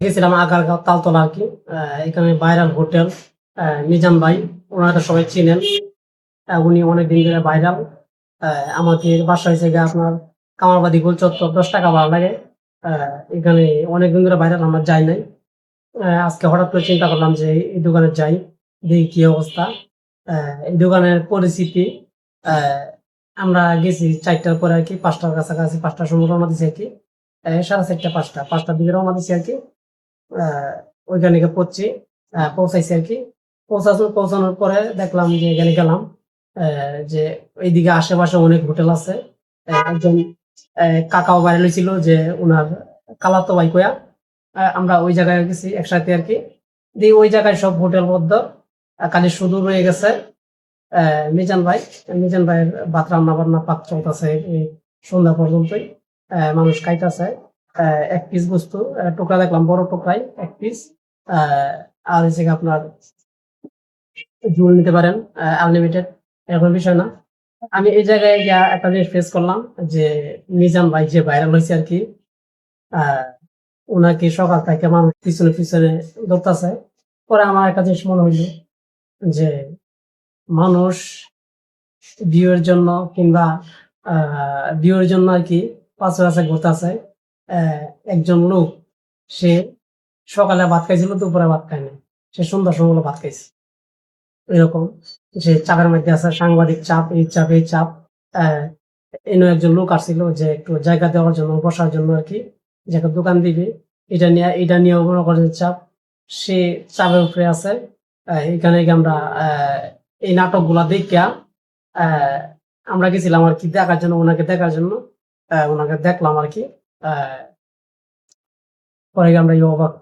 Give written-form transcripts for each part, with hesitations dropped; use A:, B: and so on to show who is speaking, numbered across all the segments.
A: গেছিলাম আগারগাঁও তালতলা আর কি। এখানে ভাইরাল হোটেল মিজান ভাই, ওনারা সবাই চিনেন। উনি অনেকদিন ধরে ভাইরাল। আমাদের বাসা হয়েছে গিয়ে আপনার কামারবাদী গোল চত্বর, 10 টাকা ভাড়া লাগে। এখানে অনেকদিন ধরে ভাইরাল, আমরা যাই নাই। আজকে হঠাৎ করে চিন্তা করলাম যে এই দোকানে যাই, দেখি কি অবস্থা। এই দোকানের পরিস্থিতি, আহ, আমরা গেছি 4টার পরে আর কি, 5টার কাছাকাছি, 5টার সময় রওনা দিছি আর কি। 4:30, 5টার দিকে রওনা দিছি আর কি। আহ, ওইখানে গিয়ে পৌঁছাইছি আর কি। পৌঁছানোর পরে দেখলাম যে এখানে গেলাম, যে এইদিকে আশেপাশে অনেক হোটেল আছে। একজন কাকাও বাইরে লইছিল, যে উনার কালাতো ভাই কয়া। আমরা ওই জায়গায় গেছি একসাথে আর কি। দিয়ে ওই জায়গায় সব হোটেল বদ্ধ, খালি শুধু রয়ে গেছে মিজান ভাই। মিজান ভাইয়ের ভাত রান্না বান্না পাক চলতেছে এই সন্ধ্যা পর্যন্তই। মানুষ খাইতেছে। এক পিস বস্তু, টুকরা দেখলাম, বড় টুকরাই 1 পিস। আর হচ্ছে গিয়ে আপনার ঝুল নিতে পারেন, আনলিমিটেড, এরকম বিষয় না। আমি এই জায়গায় গিয়া একটা জিনিস ফেস করলাম, যে মিজান ভাই যে ভাইরাল হয়েছে আর কি, আহ ওনাকে সকাল থেকে মানুষ পিছনে পিছনে দৌড়তাছে। পরে আমার একটা জিনিস মনে হইলো, যে মানুষ ভিউয়ের জন্য কিংবা ভিউয়ের জন্য আর কি পাশে পাশে ঘুরতেছে। একজন লোক, সে সকালে ভাত খাইছিল, দুপুরে ভাত খায়নি, সে সন্ধ্যার সময় হলো ভাত খাইছে। এরকম, যে চাপের মধ্যে আছে, সাংবাদিক চাপ, এই চাপ, এই চাপ। আহ এনে একজন লোক আসছিল, যে একটু জায়গা দেওয়ার জন্য, বসার জন্য আর কি, যে একটা দোকান দিবে, এটা নিয়ে মনে করেন চাপ। সে চাপের উপরে আছে। এখানে গিয়ে আমরা এই নাটক গুলা দেখিয়া, আহ আমরা গেছিলাম আর কি দেখার জন্য, ওনাকে দেখার জন্য। ওনাকে দেখলাম আর কি। আহ পরে গিয়ে আমরা এই অবাক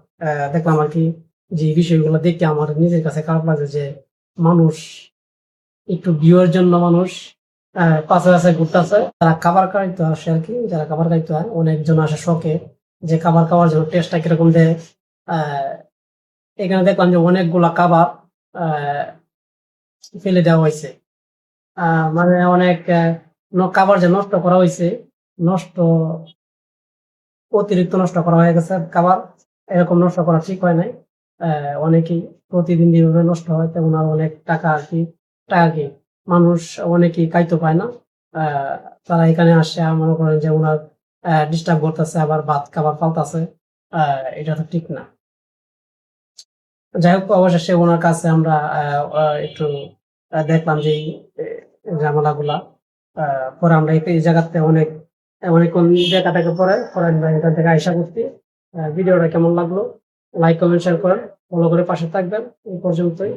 A: দেখলাম আর কি, যে এই বিষয়গুলো দেখে আমার নিজের কাছে খারাপ লাগে, যে মানুষ একটু ভিউয়ের জন্য মানুষ পাশে পাশে ঘুরতেছে। যারা খাবার খাইতে আসে আর কি, যারা খাবার খাইতে হয়, অনেকজন আসে শখে, যে খাবার খাওয়ার জন্য টেস্টটা কিরকম দেয়। আহ এখানে দেখলাম যে অনেকগুলা খাবার আহ ফেলে দেওয়া হয়েছে। মানে অনেক খাবার যে নষ্ট করা হয়েছে, নষ্ট, অতিরিক্ত নষ্ট করা হয়ে গেছে খাবার। এরকম নষ্ট করা ঠিক হয় নাই। অনেকেই প্রতিদিন যেভাবে নষ্ট হয়, তেমন আর অনেক টাকা আর কি, মানুষ অনেকেই খাইতে পায় না। আহ, তারা এখানে আসে, আর মনে করেন যে ওনার ডিস্টার্ব করতেছে, আবার ভাত খাবার পাল্টাছে। এটা তো ঠিক না। যাই হোক, অবশেষে ওনার কাছে আমরা একটু দেখলাম যে এই ঝামেলা গুলা। পরে আমরা এই জায়গাতে অনেকক্ষণ দেখা থেকে পরে আমরা এখান থেকে আইসা করছি। ভিডিওটা কেমন লাগলো, লাইক কমেন্ট শেয়ার করেন, ফলো করে পাশে থাকবেন। এই পর্যন্তই।